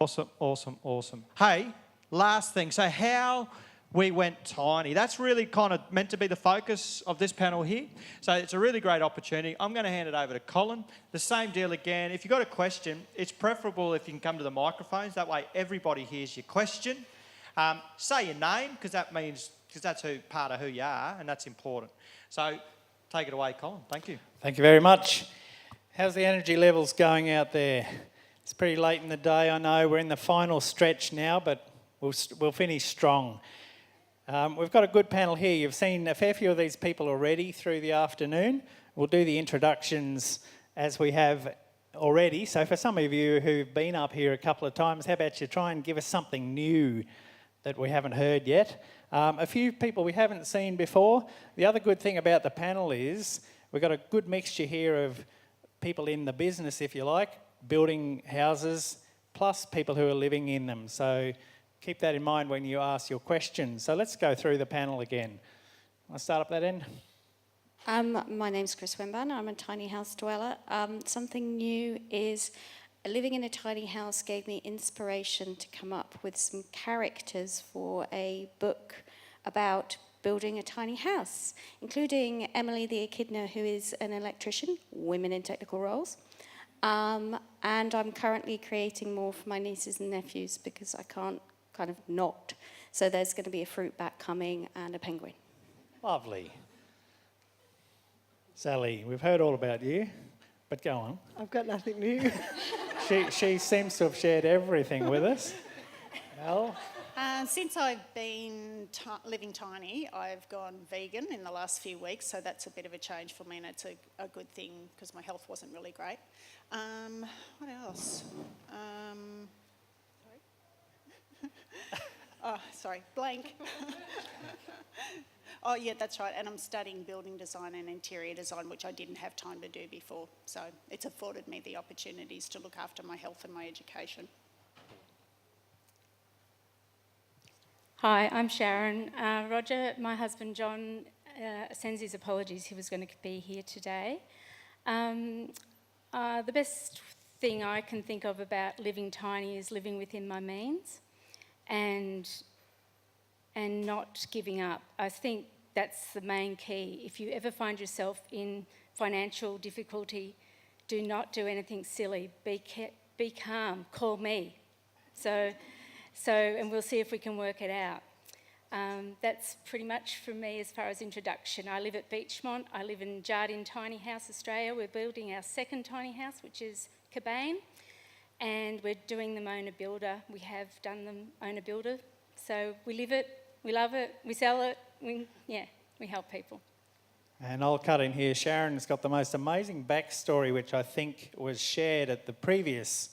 Awesome, awesome, awesome. Hey, last thing. So how we went tiny. That's really kind of meant to be the focus of this panel here. So it's a really great opportunity. I'm going to hand it over to Colin. The same deal again. If you've got a question, it's preferable if you can come to the microphones. That way everybody hears your question. Say your name, because that's part of who you are, and that's important. So take it away, Colin. Thank you. Thank you very much. How's the energy levels going out there? It's pretty late in the day, I know. We're in the final stretch now, but we'll finish strong. We've got a good panel here. You've seen a fair few of these people already through the afternoon. We'll do the introductions as we have already. So for some of you who've been up here a couple of times, how about you try and give us something new that we haven't heard yet? A few people we haven't seen before. The other good thing about the panel is we've got a good mixture here of people in the business, if you like, building houses, plus people who are living in them. So keep that in mind when you ask your questions. So let's go through the panel again. I'll start up that end. My name's Chris Wimban. I'm a tiny house dweller. Something new is living in a tiny house gave me inspiration to come up with some characters for a book about building a tiny house, including Emily the Echidna, who is an electrician, women in technical roles. And I'm currently creating more for my nieces and nephews because I can't kind of not. So there's going to be a fruit bat coming and a penguin. Lovely. Sally, we've heard all about you, but go on. I've got nothing new. She seems to have shared everything with us. Al? Since I've been living tiny, I've gone vegan in the last few weeks, so that's a bit of a change for me, and it's a good thing because my health wasn't really great. What else? Blank. Oh, yeah, that's right, and I'm studying building design and interior design, which I didn't have time to do before, so it's afforded me the opportunities to look after my health and my education. Hi, I'm Sharon. Roger, my husband John, sends his apologies. He was going to be here today. The best thing I can think of about living tiny is living within my means and not giving up. I think that's the main key. If you ever find yourself in financial difficulty, do not do anything silly. Be calm. Call me. And we'll see if we can work it out. That's pretty much from me as far as introduction. I live at Beechmont. I live in Jardine Tiny House, Australia. We're building our second tiny house, which is Cabane, and we're doing them owner-builder. We have done them owner-builder. So we live it, we love it, we sell it, we help people. And I'll cut in here. Sharon's got the most amazing backstory, which I think was shared at the previous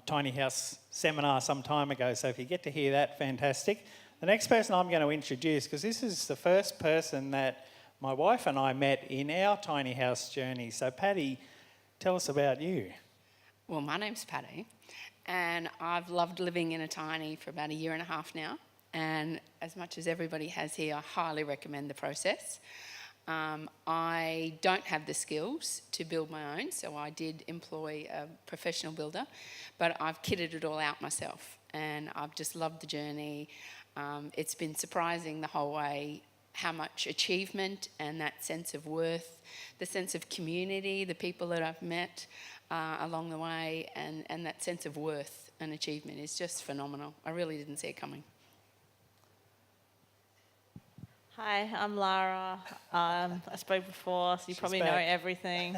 tiny house seminar some time ago. So if you get to hear that, fantastic. The next person I'm going to introduce, because this is the first person that my wife and I met in our tiny house journey. So Patty, tell us about you. Well, my name's Patty, and I've loved living in a tiny for about 1.5 years now. And as much as everybody has here, I highly recommend the process. I don't have the skills to build my own, so I did employ a professional builder, but I've kitted it all out myself, and I've just loved the journey. It's been surprising the whole way how much achievement and that sense of worth, the sense of community, the people that I've met along the way, and that sense of worth and achievement is just phenomenal. I really didn't see it coming. Hi, I'm Lara. I spoke before, so you probably know everything.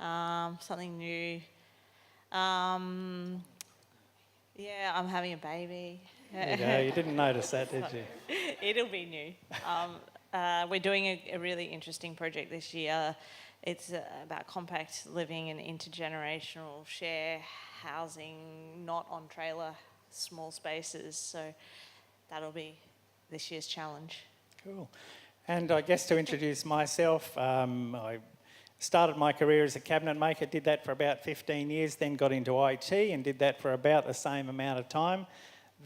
Something new. I'm having a baby. There you go. You didn't notice that, did you? It'll be new. We're doing a really interesting project this year. It's about compact living and intergenerational share housing, not on trailer, small spaces. So that'll be this year's challenge. Cool. And I guess to introduce myself, I started my career as a cabinet maker, did that for about 15 years, then got into IT and did that for about the same amount of time.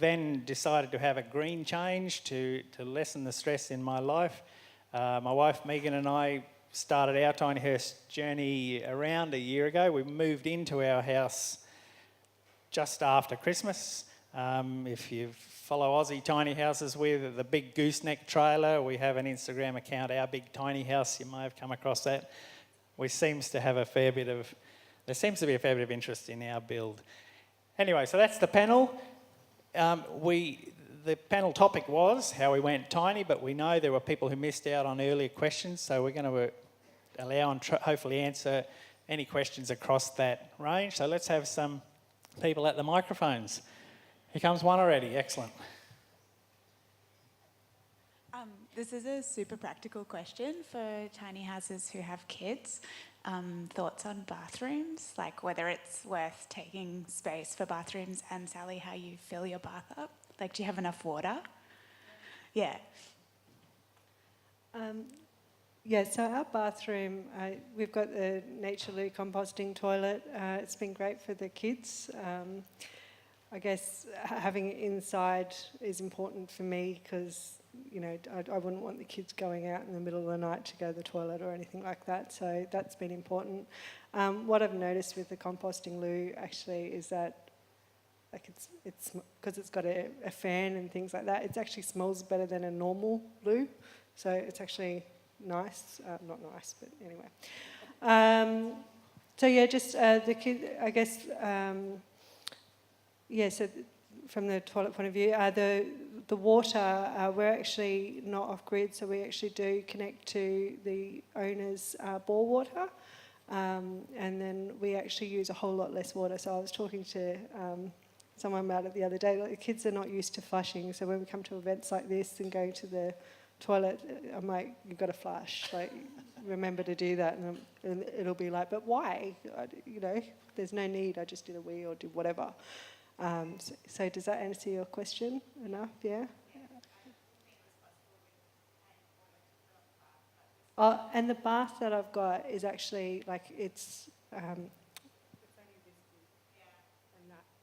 Then decided to have a green change to lessen the stress in my life. My wife Megan and I started our tiny house journey around 1 year ago. We moved into our house just after Christmas. If you follow Aussie Tiny Houses, we're the Big Gooseneck trailer. We have an Instagram account, Our Big Tiny House. You may have come across that. There seems to be a fair bit of interest in our build. Anyway, so that's the panel. The panel topic was how we went tiny, but we know there were people who missed out on earlier questions, so we're going to allow and hopefully answer any questions across that range. So let's have some people at the microphones. Here comes one already. Excellent. This is a super practical question for tiny houses who have kids. Thoughts on bathrooms, like whether it's worth taking space for bathrooms, and Sally, how you fill your bath up? Like, do you have enough water? Yeah. Yeah, so our bathroom, we've got the Nature Loo composting toilet. It's been great for the kids. I guess having it inside is important for me because, you know, I wouldn't want the kids going out in the middle of the night to go to the toilet or anything like that, so that's been important. What I've noticed with the composting loo actually is that, like, it's because it's got a fan and things like that, it actually smells better than a normal loo, so it's actually nice. Not nice, but anyway. So yeah, just the kid, I guess. Yeah, so from the toilet point of view, the water, we're actually not off grid, so we actually do connect to the owner's bore water, and then we actually use a whole lot less water. So I was talking to someone about it the other day. Like, the kids are not used to flushing, so when we come to events like this and going to the toilet, I'm like, you've got to flush. Like, remember to do that, and it'll be like, but why? You know, there's no need. I just did a wee or did whatever. So does that answer your question enough? Yeah. And the bath that I've got is actually like it's.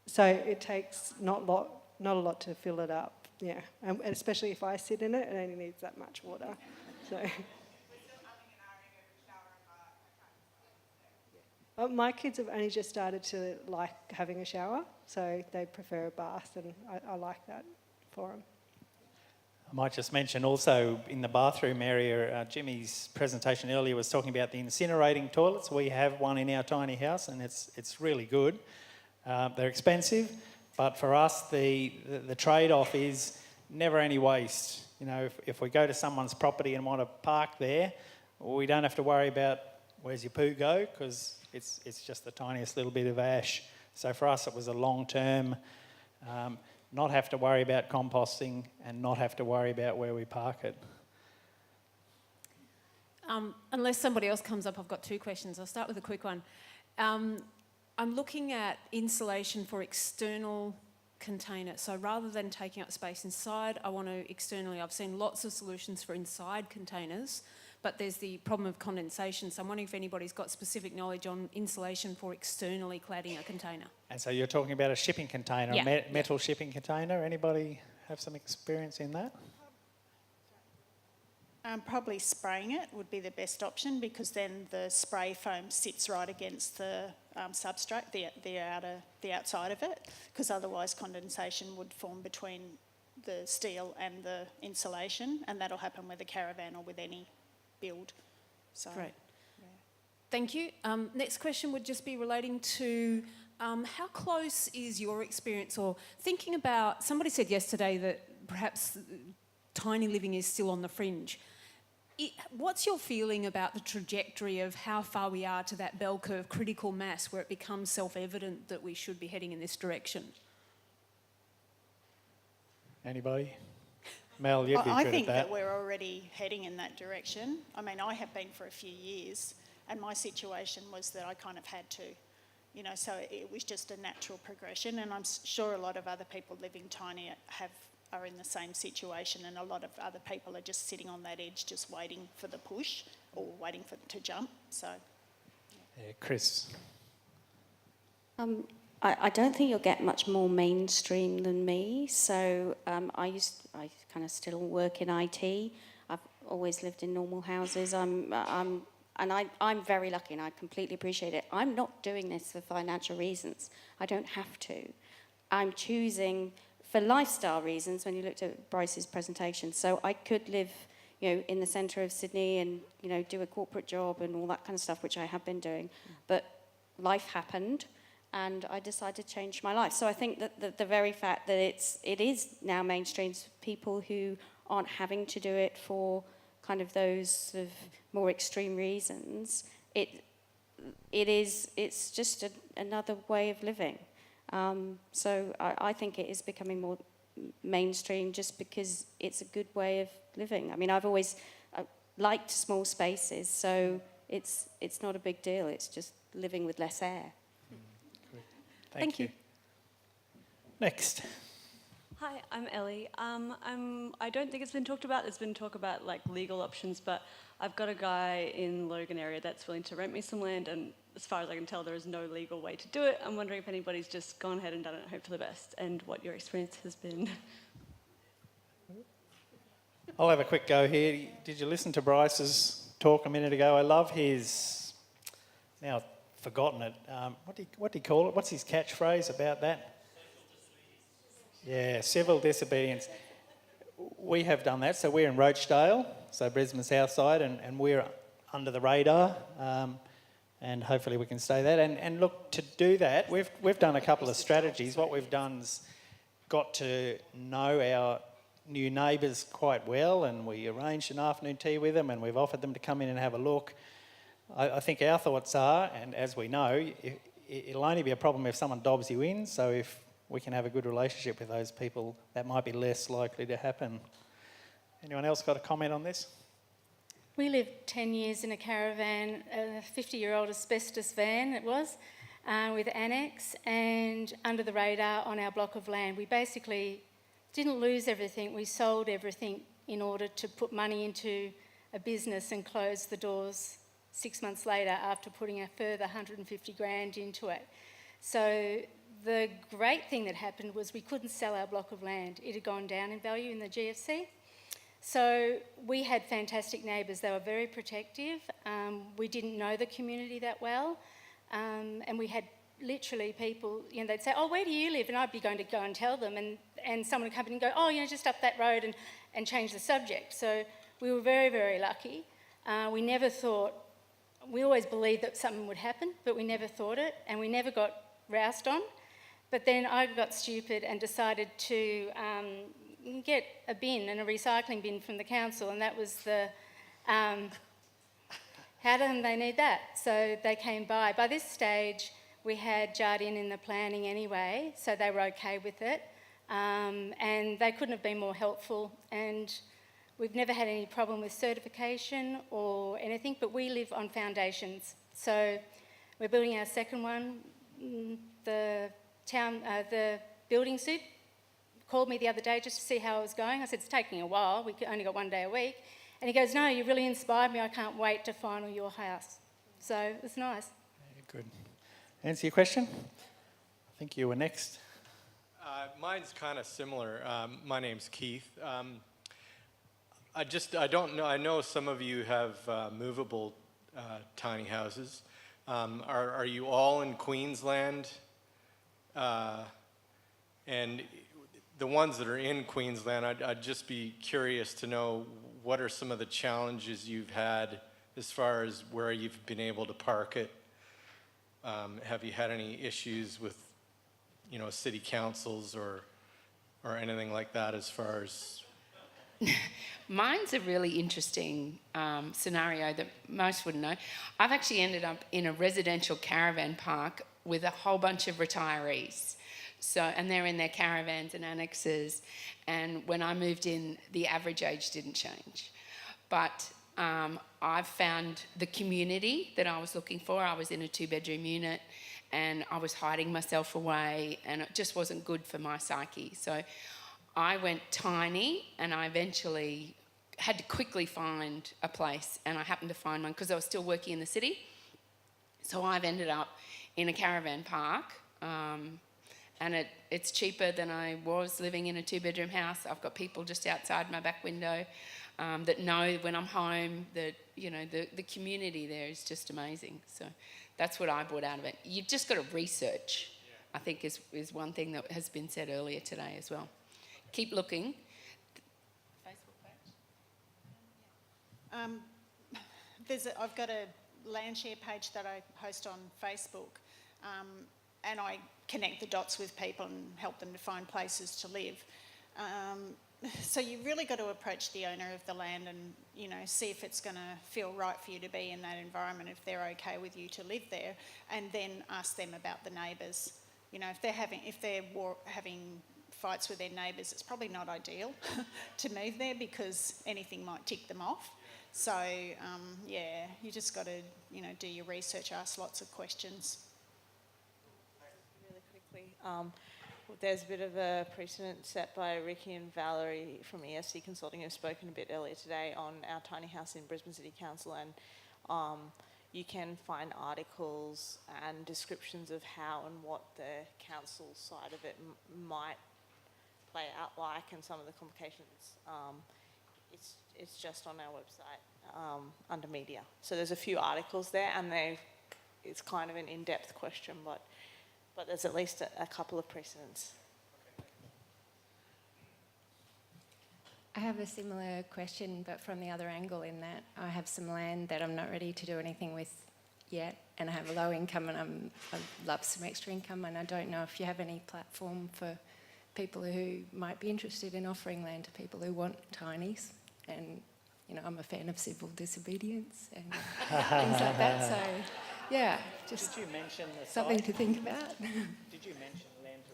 So it takes not a lot to fill it up. Yeah, and especially if I sit in it, it only needs that much water. So. My kids have only just started to like having a shower, so they prefer a bath, and I like that for them. I might just mention also in the bathroom area, Jimmy's presentation earlier was talking about the incinerating toilets. We have one in our tiny house, and it's really good. They're expensive, but for us the trade-off is never any waste. You know, if we go to someone's property and want to park there, we don't have to worry about where's your poo go, because it's just the tiniest little bit of ash. So for us, it was a long-term, not have to worry about composting and not have to worry about where we park it. Unless somebody else comes up, I've got two questions. I'll start with a quick one. I'm looking at insulation for external containers. So rather than taking up space inside, I want to externally. I've seen lots of solutions for inside containers, but there's the problem of condensation. So I'm wondering if anybody's got specific knowledge on insulation for externally cladding a container. And so you're talking about a shipping container, Yeah. a metal shipping container. Anybody have some experience in that? Probably spraying it would be the best option, because then the spray foam sits right against the substrate, the outside of it, because otherwise condensation would form between the steel and the insulation, and that'll happen with a caravan or with any build. So, Great. yeah. Thank you. Next question would just be relating to how close is your experience, or thinking about, somebody said yesterday that perhaps tiny living is still on the fringe. What's your feeling about the trajectory of how far we are to that bell curve critical mass where it becomes self-evident that we should be heading in this direction? Anybody? Mel, you'd be I good think at that. that we're already heading in that direction. I mean, I have been for a few years, and my situation was that I kind of had to, you know, so it was just a natural progression, and I'm sure a lot of other people living tiny are in the same situation, and a lot of other people are just sitting on that edge, just waiting for the push or waiting for them to jump. So, Yeah, Chris. I don't think you'll get much more mainstream than me. So I kind of still work in IT. I've always lived in normal houses. I'm I'm very lucky and I completely appreciate it. I'm not doing this for financial reasons. I don't have to. I'm choosing for lifestyle reasons when you looked at Bryce's presentation. So I could live, in the centre of Sydney and, do a corporate job and all that kind of stuff, which I have been doing. But life happened and I decided to change my life. So I think that the very fact that it is now mainstream for people who aren't having to do it for kind of those sort of more extreme reasons, it's just another way of living. So I think it is becoming more mainstream just because it's a good way of living. I mean, I've always liked small spaces, so it's not a big deal. It's just living with less air. Thank you. Next. Hi, I'm Ellie. I don't think it's been talked about. There's been talk about like legal options, but I've got a guy in Logan area that's willing to rent me some land, and as far as I can tell, there is no legal way to do it. I'm wondering if anybody's just gone ahead and done it, hope for the best, and what your experience has been. I'll have a quick go here. Did you listen to Bryce's talk a minute ago? I love his, now I've forgotten it, what do you call it? What's his catchphrase about that? Yeah, civil disobedience. We have done that, so we're in Rochdale, so Brisbane south side, and we're under the radar, and hopefully we can stay that. And look, to do that, we've done a couple of strategies. What we've done's got to know our new neighbours quite well, and we arranged an afternoon tea with them, and we've offered them to come in and have a look. I think our thoughts are, and as we know, it'll only be a problem if someone dobs you in, so if we can have a good relationship with those people, that might be less likely to happen. Anyone else got a comment on this? We lived 10 years in a caravan, a 50-year-old asbestos van it was, with annex, and under the radar on our block of land. We basically didn't lose everything, we sold everything in order to put money into a business and close the doors 6 months later after putting a further 150 grand into it. So the great thing that happened was we couldn't sell our block of land. It had gone down in value in the GFC. So we had fantastic neighbours. They were very protective. We didn't know the community that well. And we had literally people, they'd say, oh, where do you live? And I'd be going to go and tell them. And someone would come in and go, oh, just up that road, and change the subject. So we were very, very lucky. We never thought, we always believed that something would happen, but we never thought it, and we never got roused on. But then I got stupid and decided to get a bin and a recycling bin from the council, and that was the, how do they need that? So they came by. By this stage, we had Jardine in the planning anyway, so they were okay with it, and they couldn't have been more helpful, and we've never had any problem with certification or anything, but we live on foundations. So we're building our second one. The building suit called me the other day just to see how I was going. I said, it's taking a while. We only got 1 day a week. And he goes, no, you really inspired me. I can't wait to final your house. So it was nice. Very good. Answer your question? I think you were next. Mine's kind of similar. My name's Keith. I don't know. I know some of you have movable tiny houses. Are you all in Queensland? And the ones that are in Queensland, I'd just be curious to know what are some of the challenges you've had as far as where you've been able to park it. Have you had any issues with, city councils or anything like that as far as? Mine's a really interesting scenario that most wouldn't know. I've actually ended up in a residential caravan park with a whole bunch of retirees. So, and they're in their caravans and annexes. And when I moved in, the average age didn't change. But I've found the community that I was looking for. I was in a 2-bedroom unit and I was hiding myself away, and it just wasn't good for my psyche. So I went tiny, and I eventually had to quickly find a place, and I happened to find one because I was still working in the city. So I've ended up in a caravan park, and it's cheaper than I was living in a 2-bedroom house. I've got people just outside my back window. that know when I'm home that, the community there is just amazing. So that's what I brought out of it. You've just got to research, I think is one thing that has been said earlier today as well. Keep looking. Facebook page? I've got a Landshare page that I host on Facebook, and I connect the dots with people and help them to find places to live. So you've really got to approach the owner of the land and, see if it's going to feel right for you to be in that environment, if they're okay with you to live there, and then ask them about the neighbours. If they're having fights with their neighbours, it's probably not ideal to move there because anything might tick them off. So, you just got to, do your research, ask lots of questions. Really quickly, there's a bit of a precedent set by Ricky and Valerie from ESC Consulting, who've spoken a bit earlier today on our tiny house in Brisbane City Council, and you can find articles and descriptions of how and what the council side of it might play out like, and some of the complications. It's just on our website under media. So there's a few articles there, and it's kind of an in-depth question, but there's at least a couple of precedents. I have a similar question, but from the other angle, in that I have some land that I'm not ready to do anything with yet, and I have a low income, and I love some extra income, and I don't know if you have any platform for people who might be interested in offering land to people who want tinies. And, I'm a fan of civil disobedience and things like that. So, yeah, just Did you mention the something site? to think about. Did you mention land to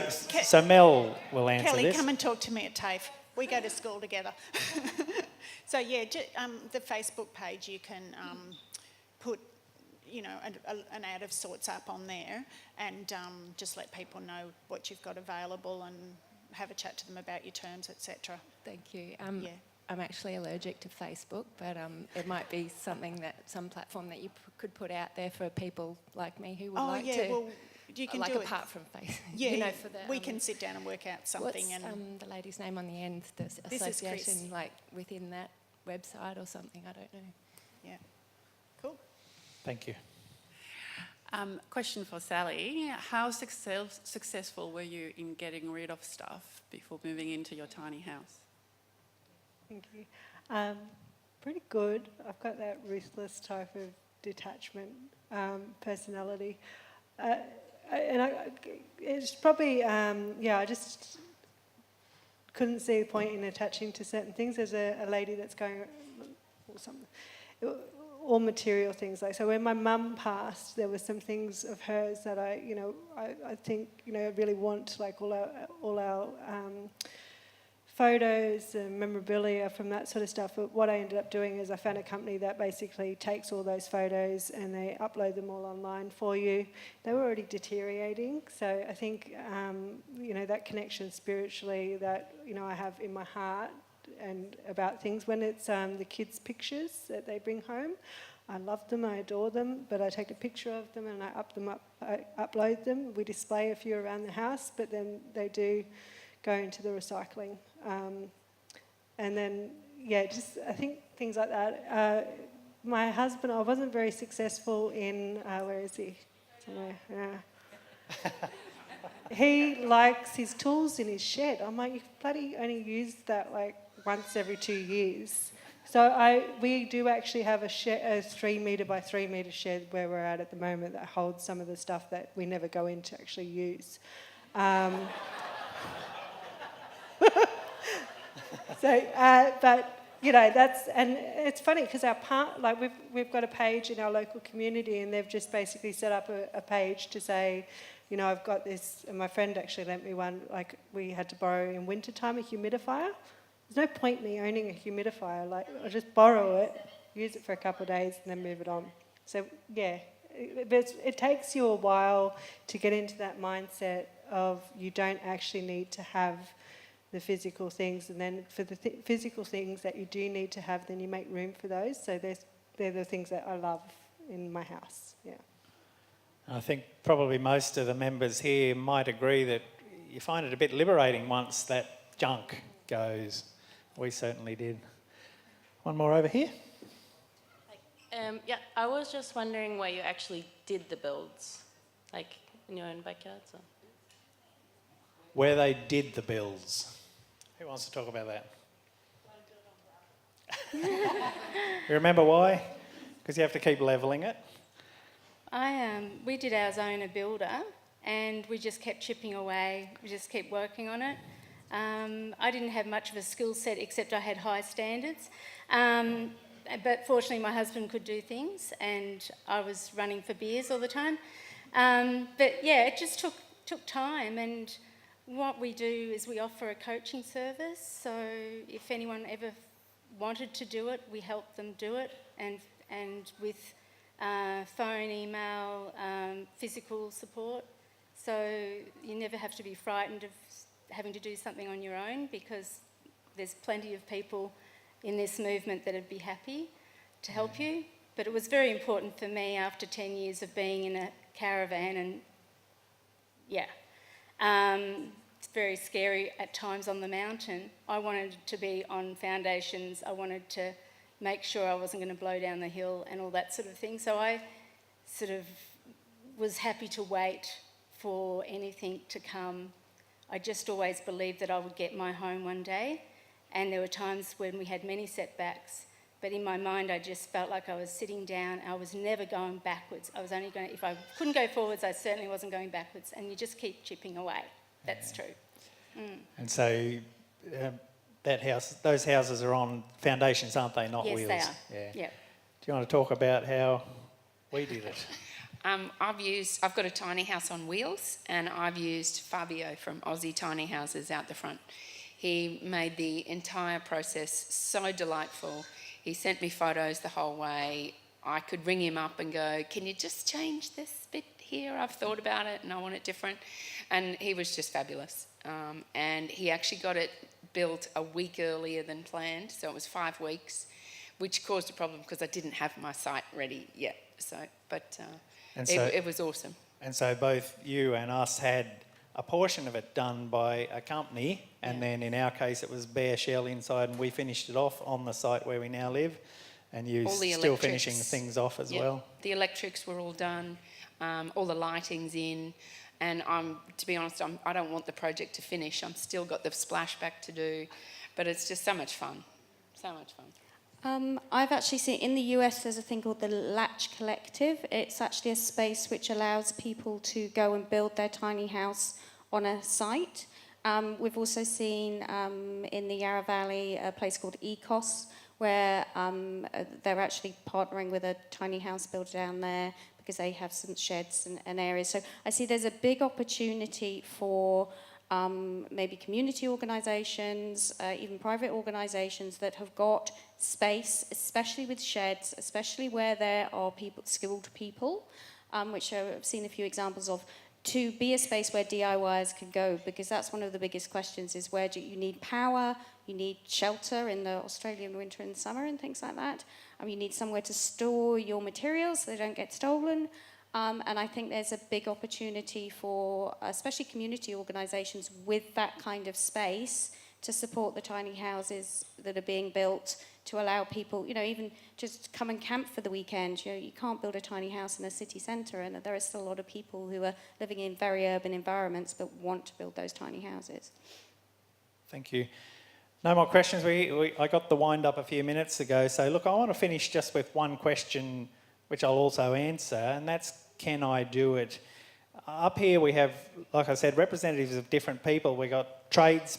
live? So Mel will answer Kelly, this. come and talk to me at TAFE. We go to school together. So, the Facebook page, you can put, an ad of sorts up on there, and just let people know what you've got available and have a chat to them about your terms, etc. Thank you. I'm actually allergic to Facebook, but it might be some platform that you could put out there for people like me who would like to. Well, you can like do it. apart from Facebook. Yeah, for the, we can sit down and work out something. What's the lady's name on the end? The This is Chris. association, like within that website or something. I don't know. Yeah, cool. Thank you. Question for Sally. How successful were you in getting rid of stuff before moving into your tiny house? Thank you. Pretty good. I've got that ruthless type of detachment personality. It's probably, I just couldn't see the point in attaching to certain things. There's a lady that's going, or something, all material things. Like, so when my mum passed, there were some things of hers that I think, I really want, like all our photos and memorabilia from that sort of stuff. But what I ended up doing is I found a company that basically takes all those photos and they upload them all online for you. They were already deteriorating, so I think that connection spiritually that I have in my heart and about things, when it's the kids' pictures that they bring home, I love them, I adore them, but I take a picture of them and I upload them. We display a few around the house, but then they do go into the recycling. And then, I think things like that. My husband, I wasn't very successful in, where is he? Somewhere, he likes his tools in his shed. I'm like, you bloody only use that like once every 2 years. So we do actually have a 3 metre by 3 metre shed where we're at the moment that holds some of the stuff that we never go in to actually use. That's, and it's funny because we've got a page in our local community, and they've just basically set up a page to say, I've got this, and my friend actually lent me one, like we had to borrow in wintertime, a humidifier. There's no point me owning a humidifier, like I'll just borrow it, use it for a couple of days and then move it on. So it takes you a while to get into that mindset of you don't actually need to have the physical things, and then for the physical things that you do need to have, then you make room for those. So they're the things that I love in my house, yeah. I think probably most of the members here might agree that you find it a bit liberating once that junk goes. We certainly did. One more over here. Yeah, I was just wondering where you actually did the builds, like in your own backyards? Or? Where they did the builds. Who wants to talk about that? You remember why? Because you have to keep levelling it. We did ours own a builder, and we just kept chipping away. We just kept working on it. I didn't have much of a skill set, except I had high standards. But fortunately, my husband could do things, and I was running for beers all the time. But yeah, it just took time. And what we do is we offer a coaching service. So if anyone ever wanted to do it, we help them do it, and with phone, email, physical support. So you never have to be frightened of having to do something on your own, because there's plenty of people in this movement that would be happy to help you. But it was very important for me after 10 years of being in a caravan, and it's very scary at times on the mountain. I wanted to be on foundations. I wanted to make sure I wasn't going to blow down the hill and all that sort of thing. So I sort of was happy to wait for anything to come. I just always believed that I would get my home one day, and there were times when we had many setbacks, but in my mind I just felt like I was sitting down. I was never going backwards. I was only going, if I couldn't go forwards, I certainly wasn't going backwards, and you just keep chipping away. That's true. And so those houses are on foundations, aren't they, not yes, wheels? Yes, they are. Yeah. Yep. Do you want to talk about how we did it? I've got a tiny house on wheels, and I've used Fabio from Aussie Tiny Houses out the front. He made the entire process so delightful. He sent me photos the whole way. I could ring him up and go, can you just change this bit here? I've thought about it and I want it different. And he was just fabulous. And he actually got it built a week earlier than planned, so it was 5 weeks, which caused a problem because I didn't have my site ready yet. It was awesome. And so both you and us had a portion of it done by a company, and then in our case it was bare shell inside, and we finished it off on the site where we now live, and you still finishing things off as well. The electrics were all done, all the lighting's in, and to be honest, I don't want the project to finish. I'm still got the splashback to do, but it's just so much fun, so much fun. I've actually seen in the US there's a thing called the Latch Collective. It's actually a space which allows people to go and build their tiny house on a site. We've also seen in the Yarra Valley a place called Ecos, where they're actually partnering with a tiny house builder down there because they have some sheds and areas. So I see there's a big opportunity for maybe community organisations, even private organisations that have got space, especially with sheds, especially where there are skilled people, which I've seen a few examples of, to be a space where DIYers can go, because that's one of the biggest questions, is where do you need power, you need shelter in the Australian winter and summer and things like that. You need somewhere to store your materials so they don't get stolen. And I think there's a big opportunity for, especially community organisations with that kind of space, to support the tiny houses that are being built, to allow people, even just come and camp for the weekend. You can't build a tiny house in a city centre, and there are still a lot of people who are living in very urban environments but want to build those tiny houses. Thank you. No more questions. I got the wind up a few minutes ago. So look, I want to finish just with one question, which I'll also answer, and that's, can I do it? Up here we have, like I said, representatives of different people. We've got tradespeople,